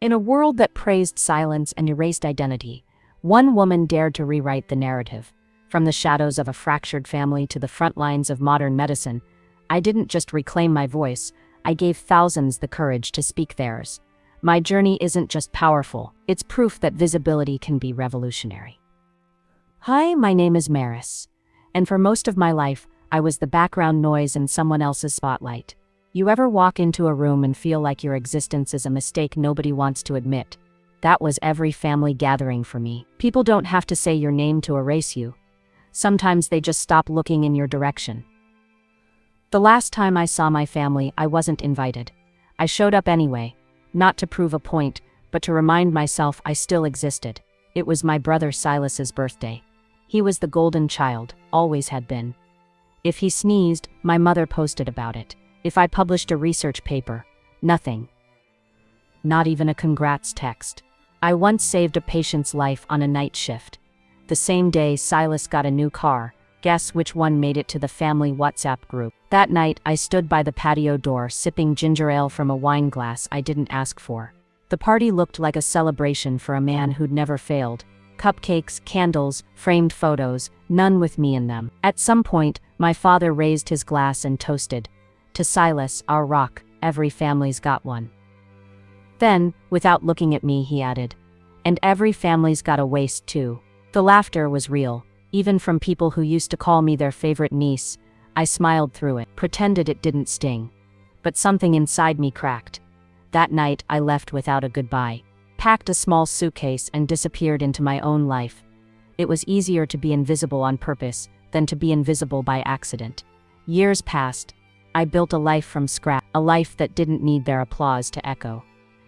In a world that praised silence and erased identity, one woman dared to rewrite the narrative. From the shadows of a fractured family to the front lines of modern medicine, I didn't just reclaim my voice, I gave thousands the courage to speak theirs. My journey isn't just powerful, it's proof that visibility can be revolutionary. Hi, my name is Maris, and for most of my life, I was the background noise in someone else's spotlight. You ever walk into a room and feel like your existence is a mistake nobody wants to admit? That was every family gathering for me. People don't have to say your name to erase you. Sometimes they just stop looking in your direction. The last time I saw my family, I wasn't invited. I showed up anyway, not to prove a point, but to remind myself I still existed. It was my brother Silas's birthday. He was the golden child, always had been. If he sneezed, my mother posted about it. If I published a research paper, nothing. Not even a congrats text. I once saved a patient's life on a night shift. The same day Silas got a new car, guess which one made it to the family WhatsApp group. That night I stood by the patio door sipping ginger ale from a wine glass I didn't ask for. The party looked like a celebration for a man who'd never failed. Cupcakes, candles, framed photos, none with me in them. At some point, my father raised his glass and toasted. To Silas, our rock, every family's got one. Then, without looking at me, he added, and every family's got a waist too. The laughter was real, even from people who used to call me their favorite niece. I smiled through it, pretended it didn't sting. But something inside me cracked. That night, I left without a goodbye, packed a small suitcase and disappeared into my own life. It was easier to be invisible on purpose than to be invisible by accident. Years passed. I built a life from scratch, a life that didn't need their applause to echo.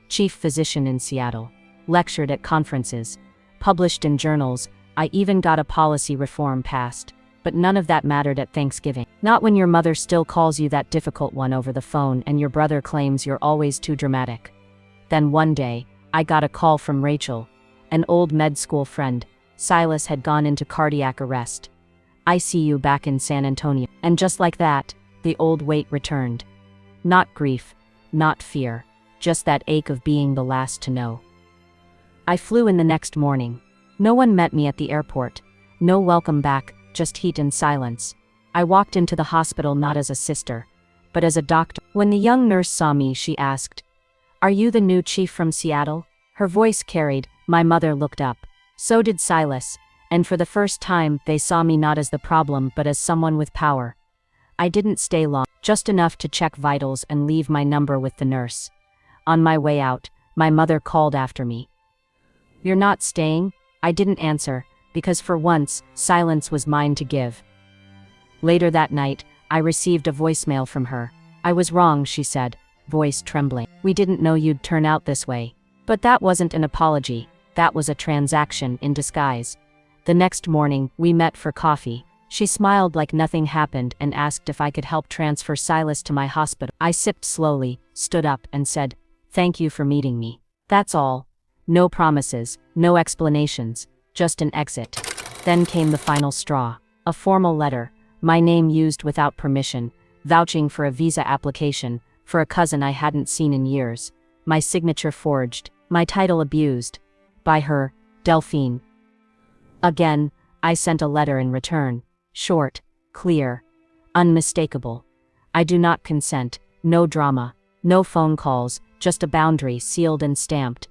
Chief physician in Seattle, lectured at conferences, published in journals, I even got a policy reform passed. But none of that mattered at Thanksgiving. Not when your mother still calls you that difficult one over the phone and your brother claims you're always too dramatic. Then one day, I got a call from Rachel, an old med school friend. Silas had gone into cardiac arrest. ICU back in San Antonio. And just like that, the old weight returned. Not grief, not fear, just that ache of being the last to know. I flew in the next morning. No one met me at the airport. No welcome back, just heat and silence. I walked into the hospital not as a sister, but as a doctor. When the young nurse saw me, she asked, "Are you the new chief from Seattle?" Her voice carried. My mother looked up. So did Silas, and for the first time, they saw me not as the problem but as someone with power. I didn't stay long, just enough to check vitals and leave my number with the nurse. On my way out, my mother called after me. "You're not staying?" I didn't answer, because for once, silence was mine to give. Later that night, I received a voicemail from her. "I was wrong," she said, voice trembling. "We didn't know you'd turn out this way." But that wasn't an apology, that was a transaction in disguise. The next morning, we met for coffee. She smiled like nothing happened and asked if I could help transfer Silas to my hospital. I sipped slowly, stood up, and said, "Thank you for meeting me. That's all. No promises, no explanations, just an exit." Then came the final straw. A formal letter, my name used without permission, vouching for a visa application, for a cousin I hadn't seen in years. My signature forged, my title abused. By her, Delphine. Again, I sent a letter in return. Short, clear, unmistakable. I do not consent, no drama, no phone calls, just a boundary sealed and stamped.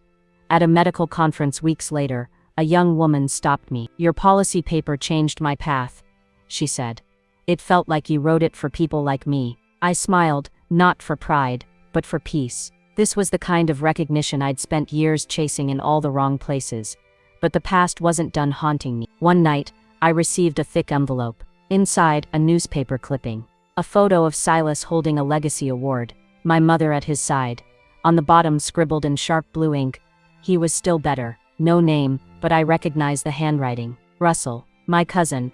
At a medical conference weeks later, a young woman stopped me. "Your policy paper changed my path," she said. "It felt like you wrote it for people like me." I smiled, not for pride, but for peace. This was the kind of recognition I'd spent years chasing in all the wrong places. But the past wasn't done haunting me. One night, I received a thick envelope. Inside, a newspaper clipping. A photo of Silas holding a legacy award. My mother at his side. On the bottom, scribbled in sharp blue ink, "He was still better." No name, but I recognized the handwriting. Russell, my cousin,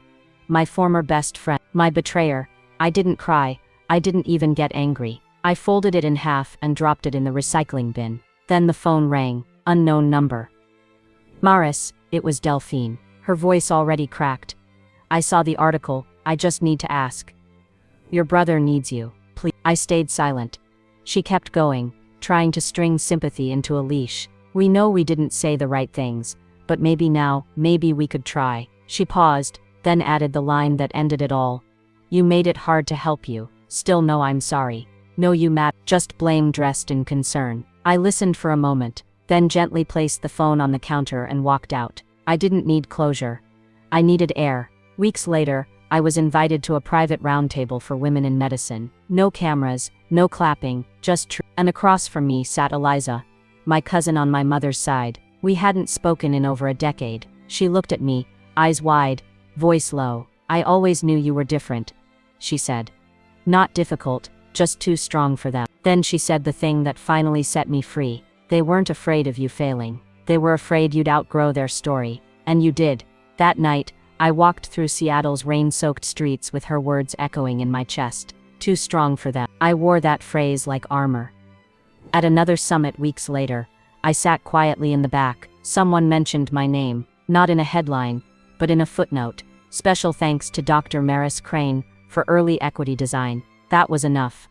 my former best friend, my betrayer. I didn't cry, I didn't even get angry. I folded it in half and dropped it in the recycling bin. Then the phone rang, unknown number. "Maris," it was Delphine, her voice already cracked. "I saw the article, I just need to ask. Your brother needs you, please." I stayed silent. She kept going, trying to string sympathy into a leash. We know we didn't say the right things, but maybe now, maybe we could try. She paused, then added the line that ended it all. You made it hard to help you. Still no, I'm sorry. No, you just blame dressed in concern. I listened for a moment, then gently placed the phone on the counter and walked out. I didn't need closure. I needed air. Weeks later, I was invited to a private roundtable for women in medicine. No cameras, no clapping, just truth. And across from me sat Eliza, my cousin on my mother's side. We hadn't spoken in over a decade. She looked at me, eyes wide, voice low. I always knew you were different, she said. Not difficult, just too strong for them. Then she said the thing that finally set me free. They weren't afraid of you failing. They were afraid you'd outgrow their story. And you did. That night, I walked through Seattle's rain-soaked streets with her words echoing in my chest. Too strong for them. I wore that phrase like armor. At another summit weeks later, I sat quietly in the back. Someone mentioned my name, not in a headline, but in a footnote. Special thanks to Dr. Maris Crane for early equity design. That was enough.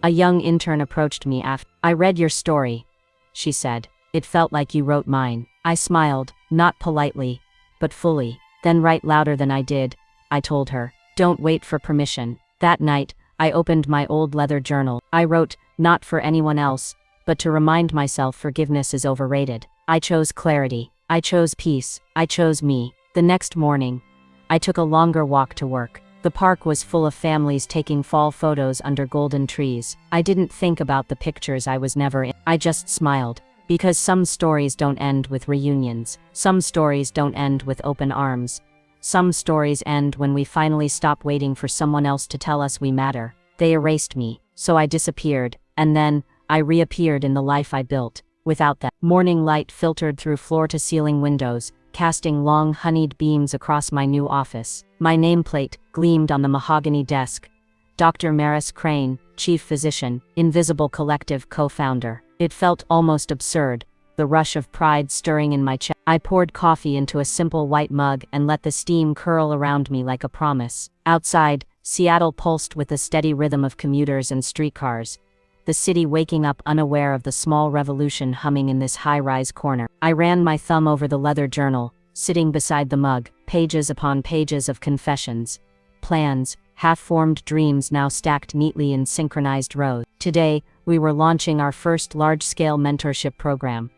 A young intern approached me after. I read your story, she said. It felt like you wrote mine. I smiled, not politely, but fully. Then write louder than I did, I told her. Don't wait for permission. That night, I opened my old leather journal. I wrote, not for anyone else, but to remind myself forgiveness is overrated. I chose clarity. I chose peace. I chose me. The next morning, I took a longer walk to work. The park was full of families taking fall photos under golden trees. I didn't think about the pictures I was never in. I just smiled. Because some stories don't end with reunions. Some stories don't end with open arms. Some stories end when we finally stop waiting for someone else to tell us we matter. They erased me, so I disappeared, and then, I reappeared in the life I built. Without that, morning light filtered through floor-to-ceiling windows, casting long honeyed beams across my new office. My nameplate gleamed on the mahogany desk. Dr. Maris Crane, Chief Physician, Invisible Collective co-founder. It felt almost absurd, the rush of pride stirring in my chest. I poured coffee into a simple white mug and let the steam curl around me like a promise. Outside, Seattle pulsed with the steady rhythm of commuters and streetcars, the city waking up unaware of the small revolution humming in this high-rise corner. I ran my thumb over the leather journal, sitting beside the mug, pages upon pages of confessions, plans, half-formed dreams now stacked neatly in synchronized rows. Today, we were launching our first large-scale mentorship program,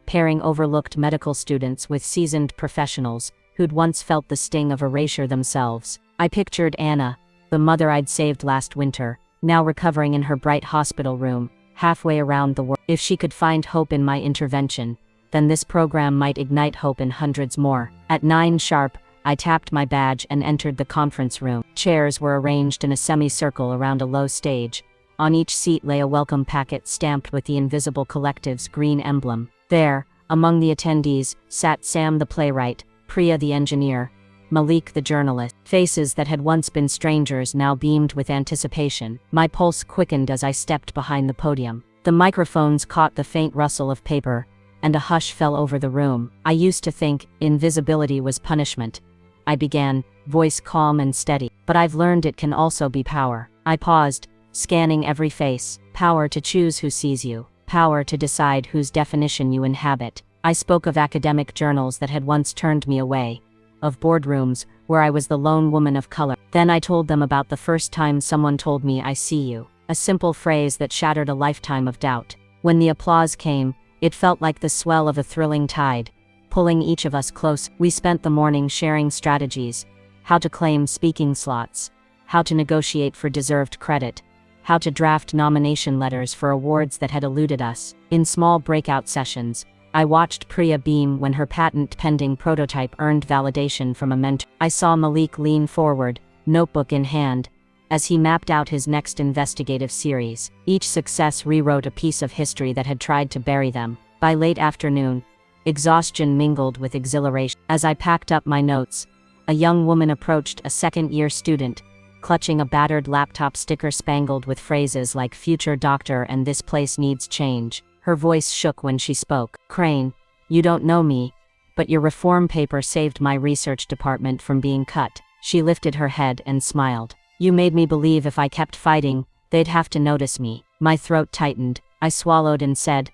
pairing overlooked medical students with seasoned professionals who'd once felt the sting of erasure themselves. I pictured Anna, the mother I'd saved last winter, now recovering in her bright hospital room, halfway around the world. If she could find hope in my intervention, then this program might ignite hope in hundreds more. At 9 sharp, I tapped my badge and entered the conference room. Chairs were arranged in a semicircle around a low stage. On each seat lay a welcome packet stamped with the Invisible Collective's green emblem. There, among the attendees, sat Sam the playwright, Priya the engineer, Malik the journalist. Faces that had once been strangers now beamed with anticipation. My pulse quickened as I stepped behind the podium. The microphones caught the faint rustle of paper, and a hush fell over the room. I used to think invisibility was punishment. I began, voice calm and steady. But I've learned it can also be power. I paused, scanning every face. Power to choose who sees you. Power to decide whose definition you inhabit. I spoke of academic journals that had once turned me away, of boardrooms where I was the lone woman of color. Then I told them about the first time someone told me I see you. A simple phrase that shattered a lifetime of doubt. When the applause came, it felt like the swell of a thrilling tide, pulling each of us close. We spent the morning sharing strategies, how to claim speaking slots, how to negotiate for deserved credit, how to draft nomination letters for awards that had eluded us. In small breakout sessions, I watched Priya beam when her patent-pending prototype earned validation from a mentor. I saw Malik lean forward, notebook in hand, as he mapped out his next investigative series. Each success rewrote a piece of history that had tried to bury them. By late afternoon, exhaustion mingled with exhilaration. As I packed up my notes, a young woman approached a second-year student, clutching a battered laptop sticker spangled with phrases like "future doctor" and "this place needs change." Her voice shook when she spoke. "Crane, you don't know me, but your reform paper saved my research department from being cut." She lifted her head and smiled. "You made me believe if I kept fighting, they'd have to notice me." My throat tightened. I swallowed and said,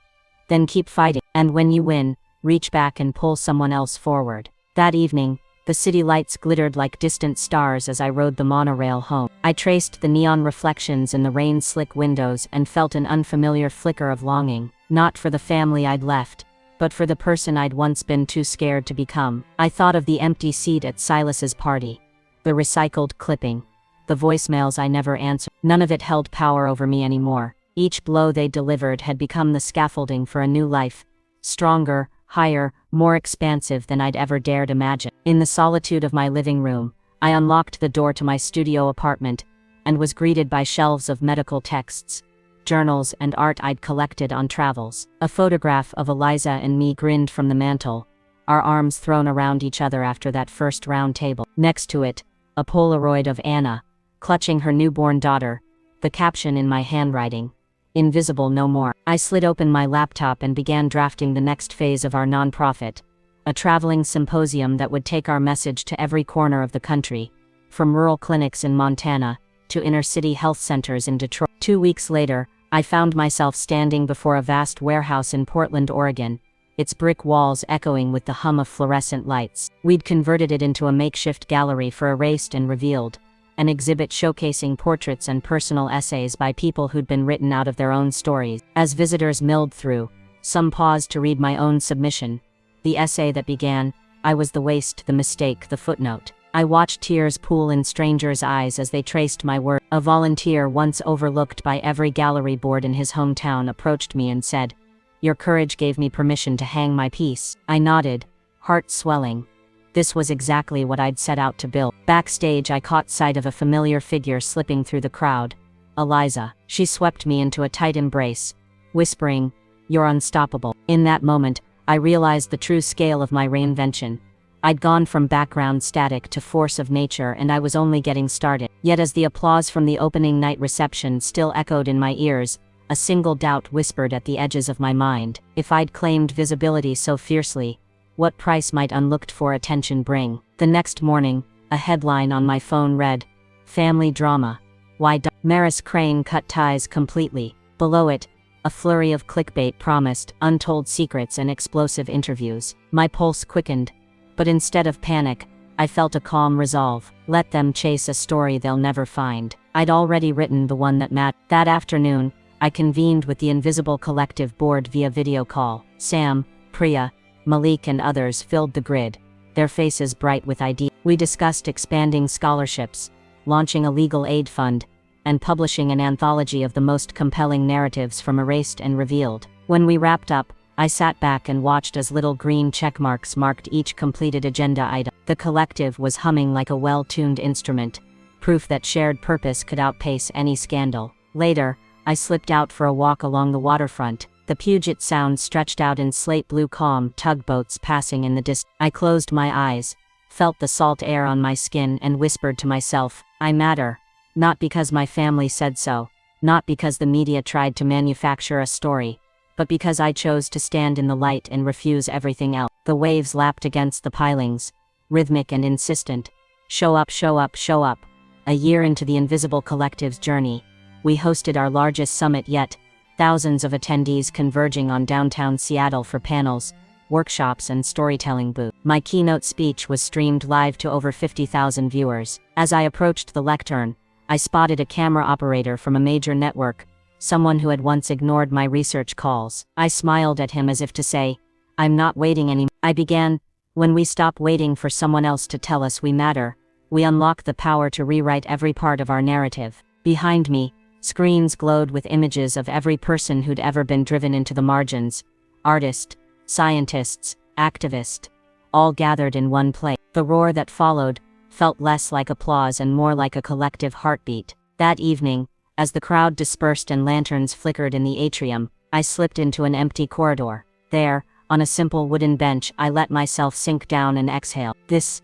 then keep fighting. And when you win, reach back and pull someone else forward. That evening, the city lights glittered like distant stars as I rode the monorail home. I traced the neon reflections in the rain-slick windows and felt an unfamiliar flicker of longing, not for the family I'd left, but for the person I'd once been too scared to become. I thought of the empty seat at Silas's party, the recycled clipping, the voicemails I never answered. None of it held power over me anymore. Each blow they delivered had become the scaffolding for a new life, stronger, higher, more expansive than I'd ever dared imagine. In the solitude of my living room, I unlocked the door to my studio apartment and was greeted by shelves of medical texts, journals, and art I'd collected on travels. A photograph of Eliza and me grinned from the mantel, our arms thrown around each other after that first round table. Next to it, a Polaroid of Anna, clutching her newborn daughter, the caption in my handwriting, "Invisible no more." I slid open my laptop and began drafting the next phase of our nonprofit, a traveling symposium that would take our message to every corner of the country, from rural clinics in Montana to inner-city health centers in Detroit. 2 weeks later, I found myself standing before a vast warehouse in Portland, Oregon, its brick walls echoing with the hum of fluorescent lights. We'd converted it into a makeshift gallery for Erased and Revealed, an exhibit showcasing portraits and personal essays by people who'd been written out of their own stories. As visitors milled through, some paused to read my own submission, the essay that began, "I was the waste, the mistake, the footnote." I watched tears pool in strangers' eyes as they traced my words. A volunteer once overlooked by every gallery board in his hometown approached me and said, "Your courage gave me permission to hang my piece." I nodded, heart swelling. This was exactly what I'd set out to build. Backstage, I caught sight of a familiar figure slipping through the crowd. Eliza. She swept me into a tight embrace, whispering, "You're unstoppable." In that moment, I realized the true scale of my reinvention. I'd gone from background static to force of nature, and I was only getting started. Yet as the applause from the opening night reception still echoed in my ears, a single doubt whispered at the edges of my mind. If I'd claimed visibility so fiercely, what price might unlooked-for attention bring? The next morning, a headline on my phone read, "Family Drama. Why Maris Crane Cut Ties Completely." Below it, a flurry of clickbait promised untold secrets and explosive interviews. My pulse quickened, but instead of panic, I felt a calm resolve. Let them chase a story they'll never find. I'd already written the one that mattered. That afternoon, I convened with the Invisible Collective board via video call. Sam, Priya, Malik and others filled the grid, their faces bright with ideas. We discussed expanding scholarships, launching a legal aid fund, and publishing an anthology of the most compelling narratives from Erased and Revealed. When we wrapped up, I sat back and watched as little green checkmarks marked each completed agenda item. The collective was humming like a well-tuned instrument, proof that shared purpose could outpace any scandal. Later, I slipped out for a walk along the waterfront. The Puget Sound stretched out in slate blue calm, tugboats passing in the distance. I closed my eyes, felt the salt air on my skin and whispered to myself, "I matter." Not because my family said so, not because the media tried to manufacture a story, but because I chose to stand in the light and refuse everything else. The waves lapped against the pilings, rhythmic and insistent. Show up, show up, show up. A year into the Invisible Collective's journey, we hosted our largest summit yet, thousands of attendees converging on downtown Seattle for panels, workshops and storytelling booths. My keynote speech was streamed live to over 50,000 viewers. As I approached the lectern, I spotted a camera operator from a major network, someone who had once ignored my research calls. I smiled at him as if to say, "I'm not waiting anymore." I began, "When we stop waiting for someone else to tell us we matter, we unlock the power to rewrite every part of our narrative." Behind me, screens glowed with images of every person who'd ever been driven into the margins. Artists, scientists, activists, all gathered in one place. The roar that followed felt less like applause and more like a collective heartbeat. That evening, as the crowd dispersed and lanterns flickered in the atrium, I slipped into an empty corridor. There, on a simple wooden bench, I let myself sink down and exhale. This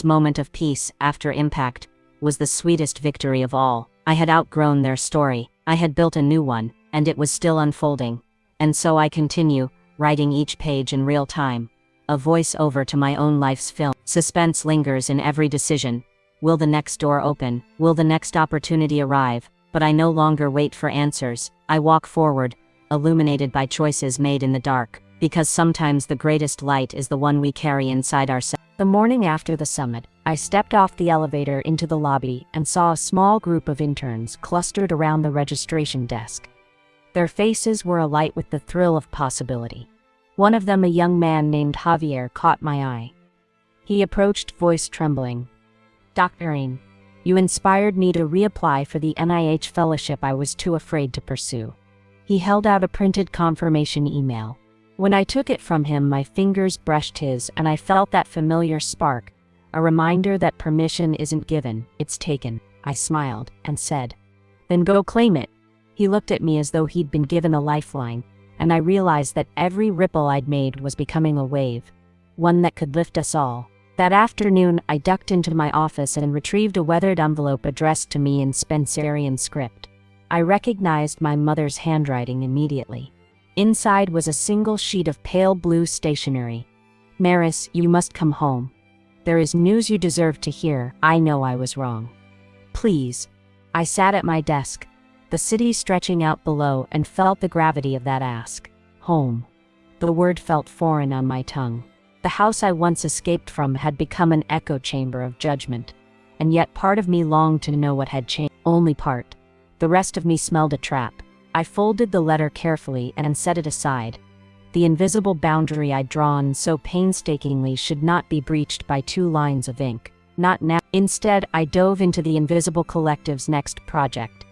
moment of peace, after impact, was the sweetest victory of all. I had outgrown their story. I had built a new one, and it was still unfolding. And so I continue, writing each page in real time, a voice-over to my own life's film. Suspense lingers in every decision. Will the next door open? Will the next opportunity arrive? But I no longer wait for answers. I walk forward, illuminated by choices made in the dark, because sometimes the greatest light is the one we carry inside ourselves. The morning after the summit, I stepped off the elevator into the lobby and saw a small group of interns clustered around the registration desk. Their faces were alight with the thrill of possibility. One of them, a young man named Javier, caught my eye. He approached, voice trembling. "Dr. Ain, you inspired me to reapply for the NIH fellowship I was too afraid to pursue." He held out a printed confirmation email. When I took it from him, my fingers brushed his, and I felt that familiar spark, a reminder that permission isn't given, it's taken. I smiled and said, "Then go claim it." He looked at me as though he'd been given a lifeline, and I realized that every ripple I'd made was becoming a wave, one that could lift us all. That afternoon, I ducked into my office and retrieved a weathered envelope addressed to me in Spencerian script. I recognized my mother's handwriting immediately. Inside was a single sheet of pale blue stationery. "Maris, you must come home. There is news you deserve to hear. I know I was wrong. Please." I sat at my desk, the city stretching out below, and felt the gravity of that ask. Home. The word felt foreign on my tongue. The house I once escaped from had become an echo chamber of judgment, and yet part of me longed to know what had changed. Only part. The rest of me smelled a trap. I folded the letter carefully and set it aside. The invisible boundary I'd drawn so painstakingly should not be breached by 2 lines of ink. Not now. Instead, I dove into the Invisible Collective's next project,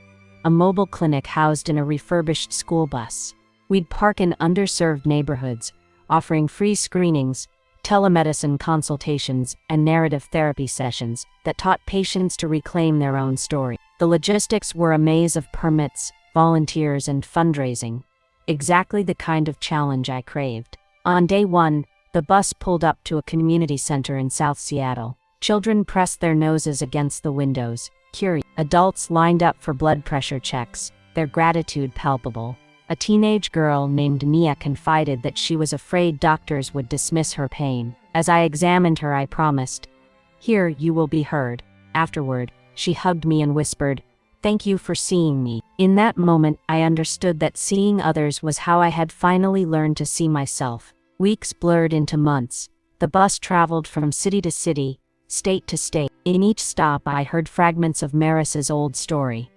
a mobile clinic housed in a refurbished school bus. We'd park in underserved neighborhoods, offering free screenings, telemedicine consultations, and narrative therapy sessions that taught patients to reclaim their own story. The logistics were a maze of permits, volunteers, and fundraising, exactly the kind of challenge I craved. On day 1, the bus pulled up to a community center in South Seattle. Children pressed their noses against the windows, curious. Adults lined up for blood pressure checks, their gratitude palpable. A teenage girl named Nia confided that she was afraid doctors would dismiss her pain. As I examined her, I promised, "Here you will be heard." Afterward, she hugged me and whispered, "Thank you for seeing me." In that moment, I understood that seeing others was how I had finally learned to see myself. Weeks blurred into months. The bus traveled from city to city, state to state. In each stop, I heard fragments of Maris's old story.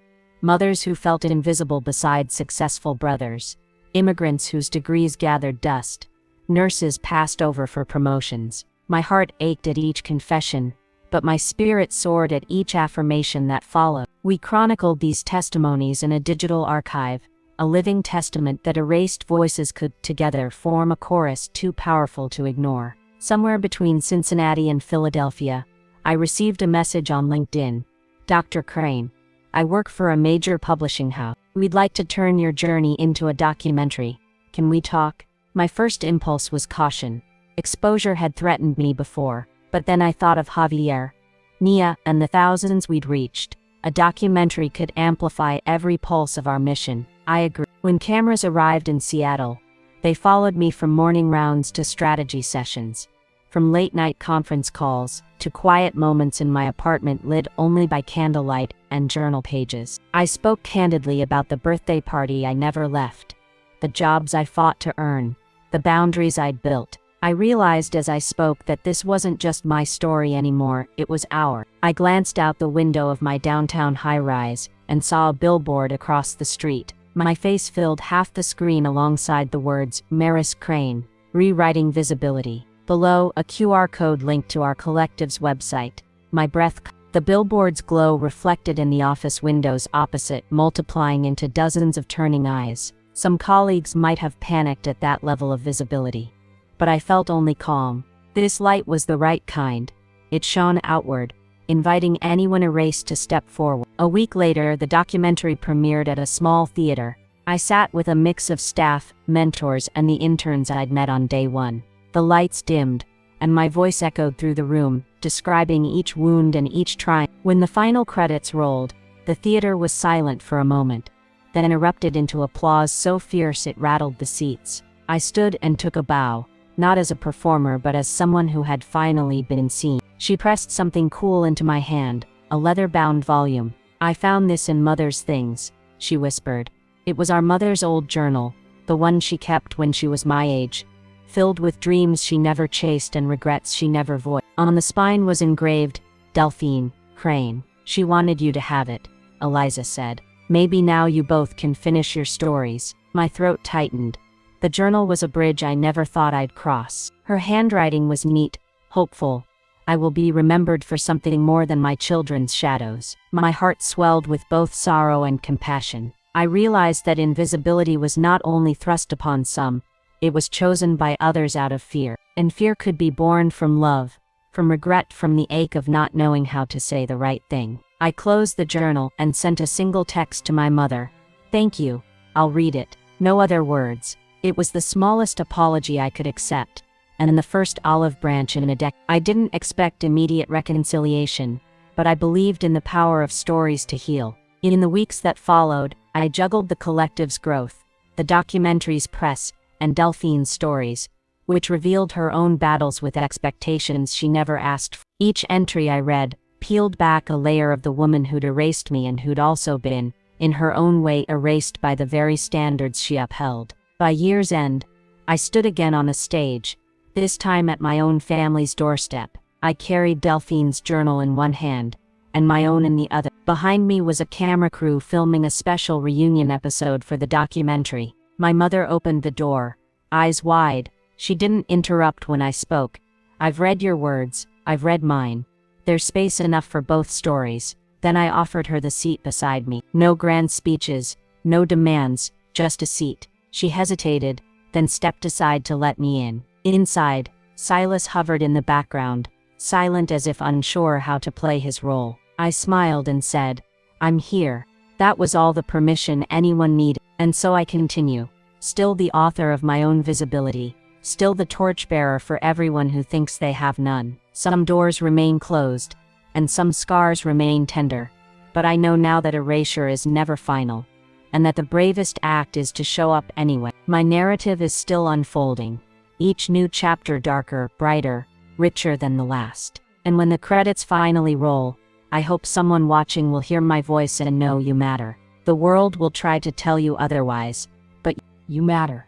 Mothers who felt invisible beside successful brothers, immigrants whose degrees gathered dust, nurses passed over for promotions. My heart ached at each confession, but my spirit soared at each affirmation that followed. We chronicled these testimonies in a digital archive, a living testament that erased voices could together form a chorus too powerful to ignore. Somewhere between Cincinnati and Philadelphia, I received a message on LinkedIn. "Dr. Crane, I work for a major publishing house. We'd like to turn your journey into a documentary. Can we talk?" My first impulse was caution. Exposure had threatened me before, but then I thought of Javier, Nia, and the thousands we'd reached. A documentary could amplify every pulse of our mission. I agreed. When cameras arrived in Seattle, they followed me from morning rounds to strategy sessions, from late-night conference calls to quiet moments in my apartment lit only by candlelight and journal pages. I spoke candidly about the birthday party I never left, the jobs I fought to earn, the boundaries I'd built. I realized as I spoke that this wasn't just my story anymore, it was ours. I glanced out the window of my downtown high-rise and saw a billboard across the street. My face filled half the screen alongside the words, "Maris Crane, Rewriting Visibility." Below, a QR code linked to our collective's website. My breath. The billboard's glow reflected in the office windows opposite, multiplying into dozens of turning eyes. Some colleagues might have panicked at that level of visibility, but I felt only calm. This light was the right kind. It shone outward, inviting anyone erased to step forward. A week later, the documentary premiered at a small theater. I sat with a mix of staff, mentors, and the interns I'd met on day 1. The lights dimmed, and my voice echoed through the room, describing each wound and each triumph. When the final credits rolled, the theater was silent for a moment, then erupted into applause so fierce it rattled the seats. I stood and took a bow, not as a performer but as someone who had finally been seen. She pressed something cool into my hand, a leather-bound volume. "I found this in Mother's things," she whispered. It was our mother's old journal, the one she kept when she was my age, filled with dreams she never chased and regrets she never voiced. On the spine was engraved, Delphine, Crane. She wanted you to have it, Eliza said. Maybe now you both can finish your stories. My throat tightened. The journal was a bridge I never thought I'd cross. Her handwriting was neat, hopeful. I will be remembered for something more than my children's shadows. My heart swelled with both sorrow and compassion. I realized that invisibility was not only thrust upon some, it was chosen by others out of fear. And fear could be born from love, from regret, from the ache of not knowing how to say the right thing. I closed the journal and sent a single text to my mother. Thank you, I'll read it. No other words. It was the smallest apology I could accept, and the first olive branch in a decade. I didn't expect immediate reconciliation, but I believed in the power of stories to heal. In the weeks that followed, I juggled the collective's growth, the documentary's press, and Delphine's stories, which revealed her own battles with expectations she never asked for. Each entry I read peeled back a layer of the woman who'd erased me and who'd also been, in her own way, erased by the very standards she upheld. By year's end, I stood again on a stage, this time at my own family's doorstep. I carried Delphine's journal in one hand, and my own in the other. Behind me was a camera crew filming a special reunion episode for the documentary. My mother opened the door, eyes wide. She didn't interrupt when I spoke. I've read your words, I've read mine. There's space enough for both stories. Then I offered her the seat beside me. No grand speeches, no demands, just a seat. She hesitated, then stepped aside to let me in. Inside, Silas hovered in the background, silent as if unsure how to play his role. I smiled and said, I'm here. That was all the permission anyone needed. And so I continue, still the author of my own visibility, still the torchbearer for everyone who thinks they have none. Some doors remain closed, and some scars remain tender, but I know now that erasure is never final, and that the bravest act is to show up anyway. My narrative is still unfolding, each new chapter darker, brighter, richer than the last. And when the credits finally roll, I hope someone watching will hear my voice and know you matter. The world will try to tell you otherwise, but you matter.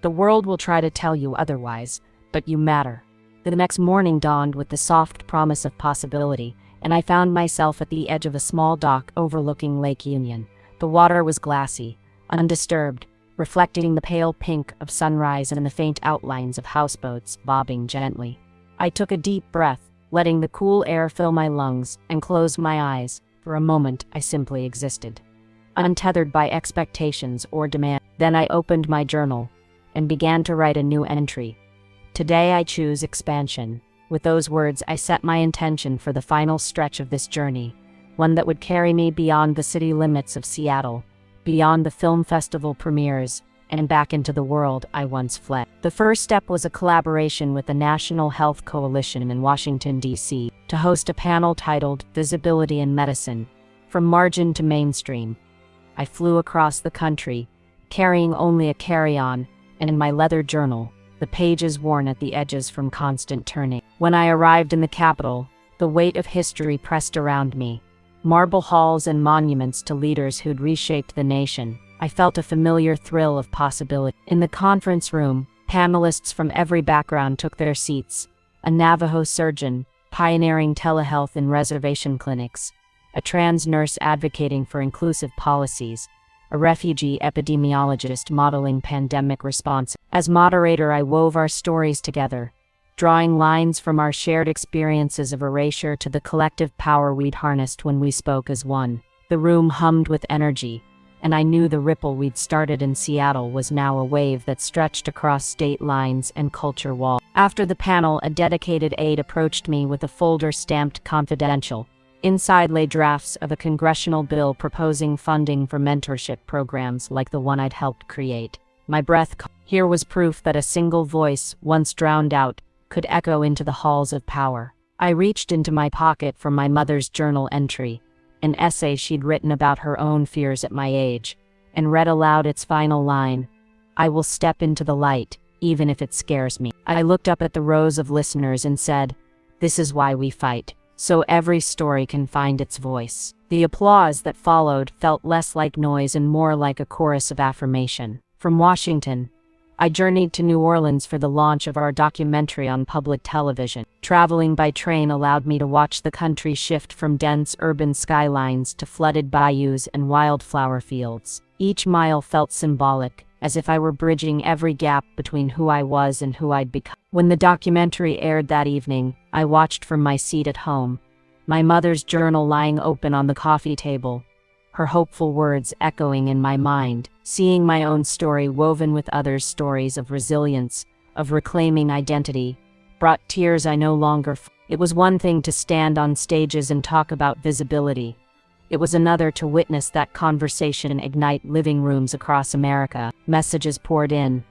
The world will try to tell you otherwise, but you matter. The next morning dawned with the soft promise of possibility, and I found myself at the edge of a small dock overlooking Lake Union. The water was glassy, undisturbed, reflecting the pale pink of sunrise and the faint outlines of houseboats bobbing gently. I took a deep breath, letting the cool air fill my lungs, and closed my eyes. For a moment, I simply existed, untethered by expectations or demand. Then I opened my journal and began to write a new entry. Today I choose expansion. With those words, I set my intention for the final stretch of this journey, one that would carry me beyond the city limits of Seattle, beyond the film festival premieres, and back into the world I once fled. The first step was a collaboration with the National Health Coalition in Washington, D.C., to host a panel titled Visibility in Medicine, From Margin to Mainstream. I flew across the country, carrying only a carry-on, and in my leather journal, the pages worn at the edges from constant turning. When I arrived in the capital, the weight of history pressed around me. Marble halls and monuments to leaders who'd reshaped the nation. I felt a familiar thrill of possibility. In the conference room, panelists from every background took their seats. A Navajo surgeon, pioneering telehealth in reservation clinics. A trans nurse advocating for inclusive policies. A refugee epidemiologist modeling pandemic response. As moderator, I wove our stories together, drawing lines from our shared experiences of erasure to the collective power we'd harnessed when we spoke as one. The room hummed with energy, and I knew the ripple we'd started in Seattle was now a wave that stretched across state lines and culture walls. After the panel, a dedicated aide approached me with a folder stamped confidential. Inside lay drafts of a congressional bill proposing funding for mentorship programs like the one I'd helped create. My breath caught. Here was proof that a single voice, once drowned out, could echo into the halls of power. I reached into my pocket for my mother's journal entry, an essay she'd written about her own fears at my age, and read aloud its final line, "I will step into the light, even if it scares me." I looked up at the rows of listeners and said, "This is why we fight, so every story can find its voice." The applause that followed felt less like noise and more like a chorus of affirmation. From Washington, I journeyed to New Orleans for the launch of our documentary on public television. Traveling by train allowed me to watch the country shift from dense urban skylines to flooded bayous and wildflower fields. Each mile felt symbolic, as if I were bridging every gap between who I was and who I'd become. When the documentary aired that evening, I watched from my seat at home, my mother's journal lying open on the coffee table, her hopeful words echoing in my mind. Seeing my own story woven with others' stories of resilience, of reclaiming identity, brought tears I no longer. It was one thing to stand on stages and talk about visibility. It was another to witness that conversation ignite living rooms across America. Messages poured in.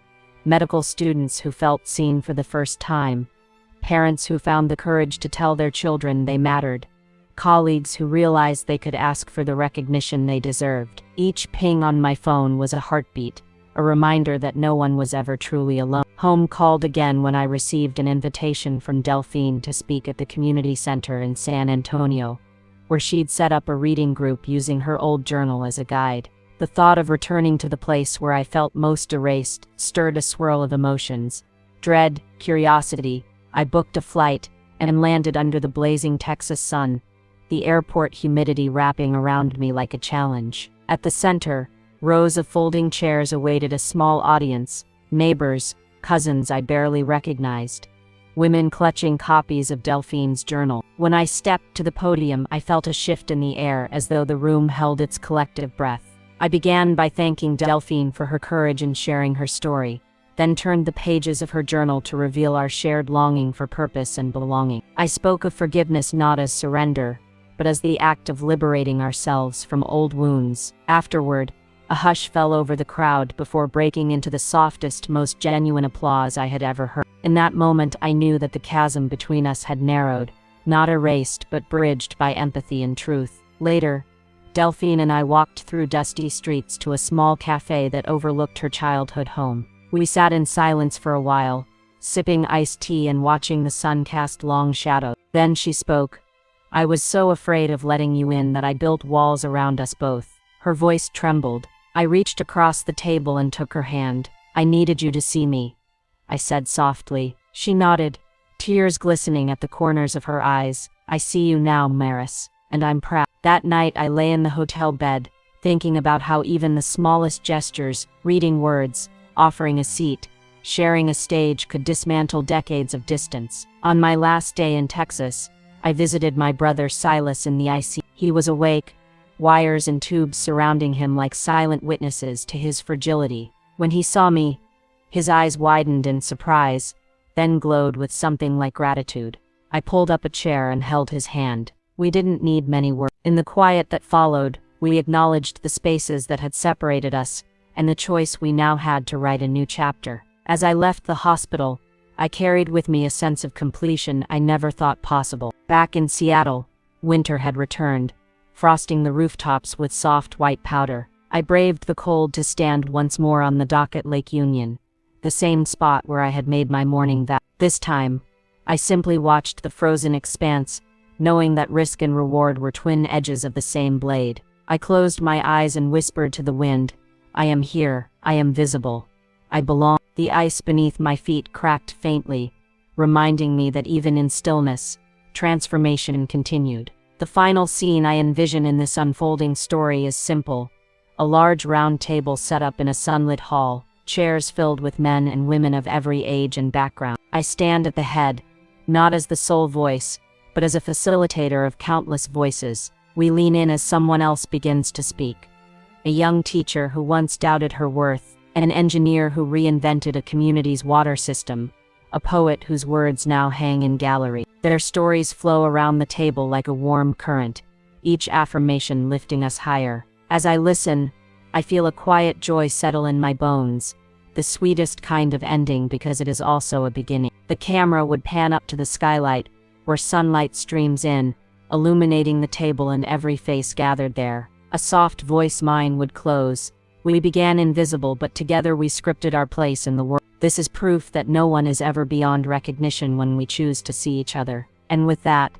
Medical students who felt seen for the first time. Parents who found the courage to tell their children they mattered. Colleagues who realized they could ask for the recognition they deserved. Each ping on my phone was a heartbeat, a reminder that no one was ever truly alone. Home called again when I received an invitation from Delphine to speak at the community center in San Antonio, where she'd set up a reading group using her old journal as a guide. The thought of returning to the place where I felt most erased stirred a swirl of emotions. Dread, curiosity. I booked a flight and landed under the blazing Texas sun, the airport humidity wrapping around me like a challenge. At the center, rows of folding chairs awaited a small audience, neighbors, cousins I barely recognized, women clutching copies of Delphine's journal. When I stepped to the podium, I felt a shift in the air as though the room held its collective breath. I began by thanking Delphine for her courage in sharing her story, then turned the pages of her journal to reveal our shared longing for purpose and belonging. I spoke of forgiveness not as surrender, but as the act of liberating ourselves from old wounds. Afterward, a hush fell over the crowd before breaking into the softest, most genuine applause I had ever heard. In that moment, I knew that the chasm between us had narrowed, not erased but bridged by empathy and truth. Later, Delphine and I walked through dusty streets to a small cafe that overlooked her childhood home. We sat in silence for a while, sipping iced tea and watching the sun cast long shadows. Then she spoke. "I was so afraid of letting you in that I built walls around us both." Her voice trembled. I reached across the table and took her hand. "I needed you to see me," I said softly. She nodded, tears glistening at the corners of her eyes. "I see you now, Maris, and I'm proud." That night I lay in the hotel bed, thinking about how even the smallest gestures, reading words, offering a seat, sharing a stage could dismantle decades of distance. On my last day in Texas, I visited my brother Silas in the ICU. He was awake, wires and tubes surrounding him like silent witnesses to his fragility. When he saw me, his eyes widened in surprise, then glowed with something like gratitude. I pulled up a chair and held his hand. We didn't need many words. In the quiet that followed, we acknowledged the spaces that had separated us, and the choice we now had to write a new chapter. As I left the hospital, I carried with me a sense of completion I never thought possible. Back in Seattle, winter had returned, frosting the rooftops with soft white powder. I braved the cold to stand once more on the dock at Lake Union, the same spot where I had made my morning vow. This time, I simply watched the frozen expanse, knowing that risk and reward were twin edges of the same blade. I closed my eyes and whispered to the wind, "I am here, I am visible, I belong." The ice beneath my feet cracked faintly, reminding me that even in stillness, transformation continued. The final scene I envision in this unfolding story is simple. A large round table set up in a sunlit hall, chairs filled with men and women of every age and background. I stand at the head, not as the sole voice, but as a facilitator of countless voices. We lean in as someone else begins to speak. A young teacher who once doubted her worth, an engineer who reinvented a community's water system, a poet whose words now hang in gallery. Their stories flow around the table like a warm current, each affirmation lifting us higher. As I listen, I feel a quiet joy settle in my bones, the sweetest kind of ending because it is also a beginning. The camera would pan up to the skylight, where sunlight streams in, illuminating the table and every face gathered there. A soft voice mine would close. We began invisible, but together we scripted our place in the world. This is proof that no one is ever beyond recognition when we choose to see each other. And with that,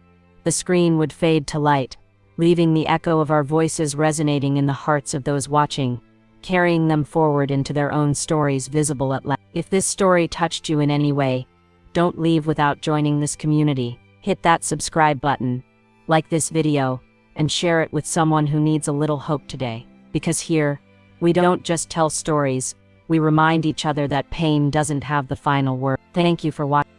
the screen would fade to light, leaving the echo of our voices resonating in the hearts of those watching, carrying them forward into their own stories visible at last. If this story touched you in any way, don't leave without joining this community. Hit that subscribe button, like this video, and share it with someone who needs a little hope today. Because here, we don't just tell stories, we remind each other that pain doesn't have the final word. Thank you for watching.